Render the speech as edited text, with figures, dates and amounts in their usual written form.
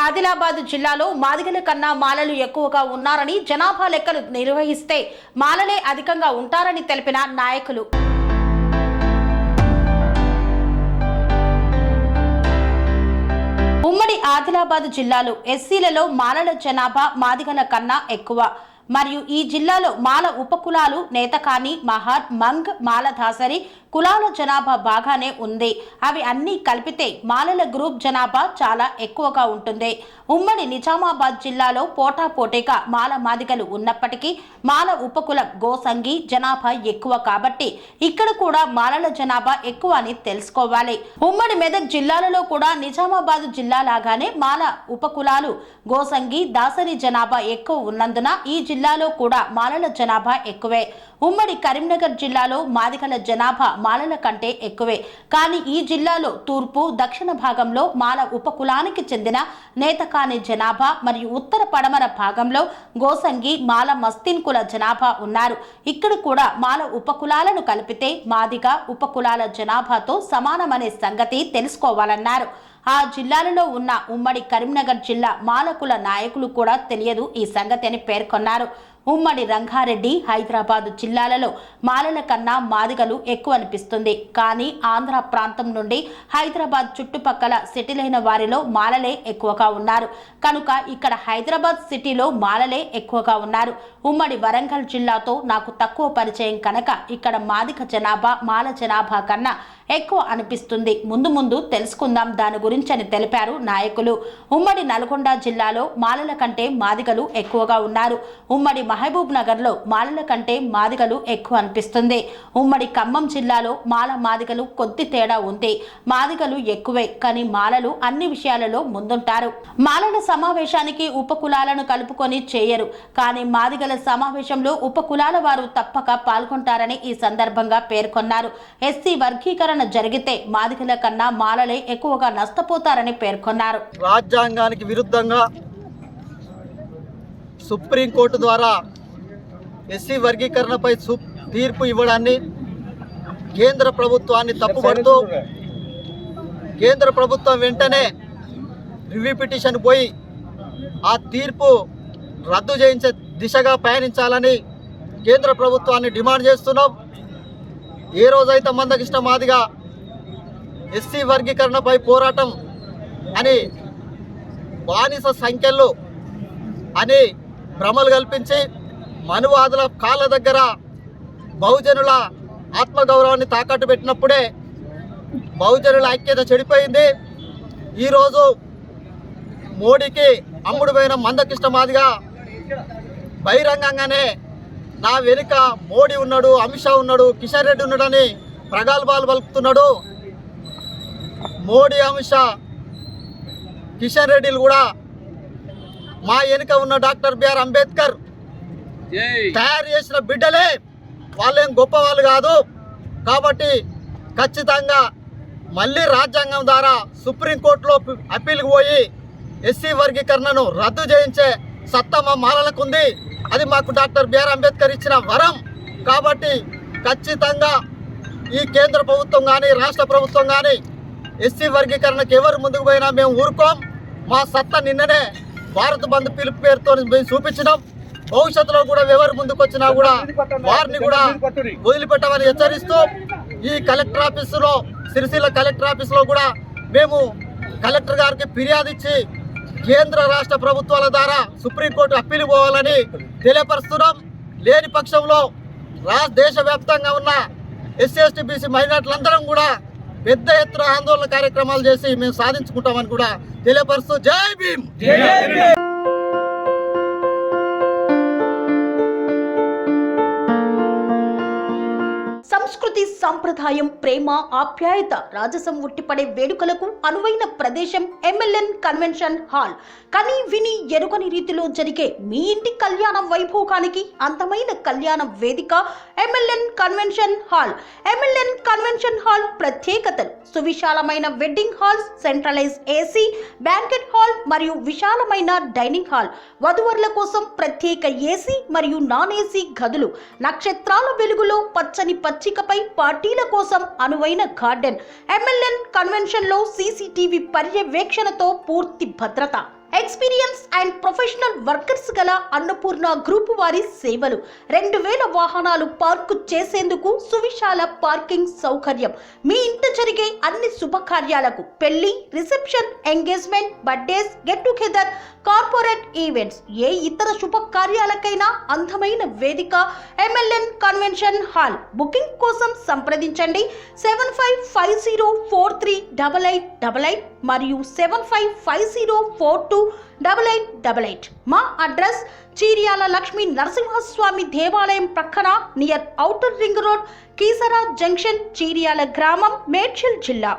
ఆదిలాబాద్ జిల్లాలో మాదిగల కన్నా మాలలు ఎక్కువగా ఉన్నారని, జనాభా లెక్కలు నిర్వహిస్తే మాలలే అధికంగా ఉంటారని తెలిపిన నాయకులు. ఉమ్మడి ఆదిలాబాద్ జిల్లాలో ఎస్సీలలో మాలల జనాభా మాదిగల కన్నా ఎక్కువ మరియు ఈ జిల్లాలో మాల ఉపకులాలు నేతకాని, మహర్, మంగ్, మాలధాసరి కులాల జనాభా బాగానే ఉంది. అవి అన్నీ కలిపితే మాలల గ్రూప్ జనాభా చాలా ఎక్కువగా ఉంటుంది. ఉమ్మడి నిజామాబాద్ జిల్లాలో పోటాపోటీగా మాల మాదిగలు ఉన్నప్పటికీ మాల ఉపకుల గోసంగి జనాభా ఎక్కువ కాబట్టి ఇక్కడ కూడా మాలల జనాభా ఎక్కువ అని తెలుసుకోవాలి. ఉమ్మడి మెదక్ జిల్లాలలో కూడా నిజామాబాద్ జిల్లా లాగానే మాల ఉపకులాలు గోసంగి దాసరి జనాభా ఎక్కువ ఉన్నందున ఈ జిల్లాలో కూడా మాలల జనాభా ఎక్కువే. ఉమ్మడి కరీంనగర్ జిల్లాలో మాదిగల జనాభా మాలల కంటే ఎక్కువే. కానీ ఈ జిల్లాలో తూర్పు, దక్షిణ భాగంలో మాల ఉపకులానికి చెందిన నేతకాని జనాభా మరియు ఉత్తర పడమర భాగంలో గోసంగి, మాల మస్తీన్ కుల జనాభా ఉన్నారు. ఇక్కడ కూడా మాల ఉపకులాలను కలిపితే మాదిగ ఉపకులాల జనాభాతో సమానమనే సంగతి తెలుసుకోవాలన్నారు. ఆ జిల్లాలలో ఉన్న ఉమ్మడి కరీంనగర్ జిల్లా మాలకుల నాయకులు కూడా తెలియదు ఈ సంగతి అని పేర్కొన్నారు. ఉమ్మడి రంగారెడ్డి, హైదరాబాద్ జిల్లాలలో మాలల కన్నా మాదిగలు ఎక్కువ అనిపిస్తుంది. కానీ ఆంధ్ర ప్రాంతం నుండి హైదరాబాద్ చుట్టుపక్కల సెటిల్ అయిన వారిలో మాలలే ఎక్కువగా ఉన్నారు కనుక ఇక్కడ హైదరాబాద్ సిటీలో మాలలే ఎక్కువగా ఉన్నారు. ఉమ్మడి వరంగల్ జిల్లాతో నాకు తక్కువ పరిచయం కనుక ఇక్కడ మాదిగ జనాభా మాల జనాభా కన్నా ఎక్కువ అనిపిస్తుంది. ముందు ముందు తెలుసుకుందాం దాని గురించి అని తెలిపారు నాయకులు. ఉమ్మడి నల్గొండ జిల్లాలో మాలల కంటే మాదిగలు ఎక్కువగా ఉన్నారు. ఉమ్మడి మహబూబ్ నగర్ లో మాలల కంటే మాదిగలు ఎక్కువ అనిపిస్తుంది. ఉమ్మడి ఖమ్మం జిల్లాలో మాల మాదిగలు కొద్ది తేడా ఉంది. మాదిగలు ఎక్కువే కానీ మాలలు అన్ని విషయాలలో ముందుంటారు. మాలల సమావేశానికి ఉపకులాలను కలుపుకొని చేయరు కానీ మాదిగల సమావేశంలో ఉపకులాల వారు తప్పక పాల్గొంటారని ఈ సందర్భంగా పేర్కొన్నారు. ఎస్సీ వర్గీకరణ జరిగితే మాదిగల కన్నా మాలలే ఎక్కువగా నష్టపోతారని పేర్కొన్నారు. రాజ్యాంగానికి విరుద్ధంగా సుప్రీంకోర్టు ద్వారా ఎస్సీ వర్గీకరణపై తీర్పు ఇవ్వడాన్ని కేంద్ర ప్రభుత్వాన్ని తప్పుపడుతూ కేంద్ర ప్రభుత్వం వెంటనే రివ్యూ పిటిషన్ పోయి ఆ తీర్పు రద్దు చేయించే దిశగా పయనించాలని కేంద్ర ప్రభుత్వాన్ని డిమాండ్ చేస్తున్నాం. ఏ రోజైతే మందకృష్ణ మాదిగ ఎస్సీ వర్గీకరణపై పోరాటం అని బానిస సంఖ్యలు అని భ్రమలు కల్పించి మనువాదుల కాళ్ళ దగ్గర బహుజనుల ఆత్మగౌరవాన్ని తాకట్టు పెట్టినప్పుడే బహుజనుల ఐక్యత చెడిపోయింది. ఈరోజు మోడీకి అమ్ముడుపోయిన మందకృష్ణ మాదిగ బహిరంగంగానే నా వెనుక మోడీ ఉన్నాడు, అమిత్ షా ఉన్నాడు, కిషన్ రెడ్డి ఉన్నాడని ప్రగల్భాలు పలుకుతున్నాడు. మోడీ, అమిత్ షా, కిషన్ రెడ్డిలు కూడా మా వెనుక ఉన్న డాక్టర్ బిఆర్ అంబేద్కర్ తయారు చేసిన బిడ్డలే, వాళ్ళేం గొప్ప వాళ్ళు కాదు. కాబట్టి ఖచ్చితంగా మళ్ళీ రాజ్యాంగం ద్వారా సుప్రీంకోర్టులో అప్పీల్కి పోయి ఎస్సీ వర్గీకరణను రద్దు చేయించే సత్తా మా మాలలకు ఉంది. అది మాకు డాక్టర్ బిఆర్ అంబేద్కర్ ఇచ్చిన వరం. కాబట్టి ఖచ్చితంగా ఈ కేంద్ర ప్రభుత్వం కానీ రాష్ట్ర ప్రభుత్వం కానీ ఎస్సీ వర్గీకరణకు ఎవరు ముందుకు పోయినా మేము ఊరుకోం. మా సత్తా నిన్ననే భారత్ బంద్ పిలుపు పేరుతో మేము చూపించినాం. భవిష్యత్తులో కూడా ఎవరు ముందుకు వచ్చినా కూడా వారిని కూడా వదిలిపెట్టమని హెచ్చరిస్తూ ఈ కలెక్టర్ ఆఫీసులో, సిరిసిల్ల కలెక్టర్ ఆఫీసులో కూడా మేము కలెక్టర్ గారికి ఫిర్యాదు ఇచ్చి కేంద్ర రాష్ట్ర ప్రభుత్వాల ద్వారా సుప్రీంకోర్టు అప్పీల్ పోవాలని తెలియపరుస్తున్నాం. లేని పక్షంలో దేశవ్యాప్తంగా ఉన్న ఎస్సీ ఎస్టీ బీసీ మైనార్టీలందరం కూడా పెద్ద ఎత్తున ఆందోళన కార్యక్రమాలు చేసి మేము సాధించుకుంటామని కూడా తెలియపరుస్తూ జై భీమ్. సంస్కృతి, సంప్రదాయం, ప్రేమ, ఆప్యాయత, రాజసం ఉట్టిపడే వేడుకలకు అనువైన ప్రదేశం ఎంఎల్ఎన్ కన్వెన్షన్ హాల్. కని విని ఎరుగని రీతిలో జరిగే మీ ఇంటి కళ్యాణ వైభోగానికి అందమైన కళ్యాణ వేదిక MLN convention hall. MLN convention hall ప్రత్యేకతలు: సువిశాలమైన wedding halls, centralize AC banquet hall మరియు విశాలమైన డైనింగ్ హాల్, వధువరుల కోసం ప్రత్యేక ఏసీ మరియు నాన్ ఏసీ గదులు, నక్షత్రాల వెలుగులో పచ్చని పచ్చికపై పార్టీల కోసం అనువైన గార్డెన్. ఎంఎల్ఎన్ కన్వెన్షన్ లో సీసీటీవీ పర్యవేక్షణతో పూర్తి భద్రత. ఎక్స్పీరియన్స్ అండ్ ప్రొఫెషనల్ వర్కర్స్ గల అన్నపూర్ణ గ్రూప్ వారి సేవలు 2000 వాహనాలు పార్కు చేసేందుకు సువిశాల పార్కింగ్ సౌకర్యం. మీ ఇంట జరిగే అన్ని శుభకార్యాలకు, పెళ్లి, reception, engagement, birthdays, get together, corporate events, ఏ ఇతర శుభకార్యాలకైనా అందమైన వేదిక MLN కన్వెన్షన్ హాల్. బుకింగ్ కోసం సంప్రదించండి 7550438888 మరియు 7550428888. మా అడ్రస్ చీర్యాల లక్ష్మీ నరసింహస్వామి దేవాలయం ప్రక్కన near outer ring road, Keesara junction, Cheeryal గ్రామం, మేడ్చల్ జిల్లా.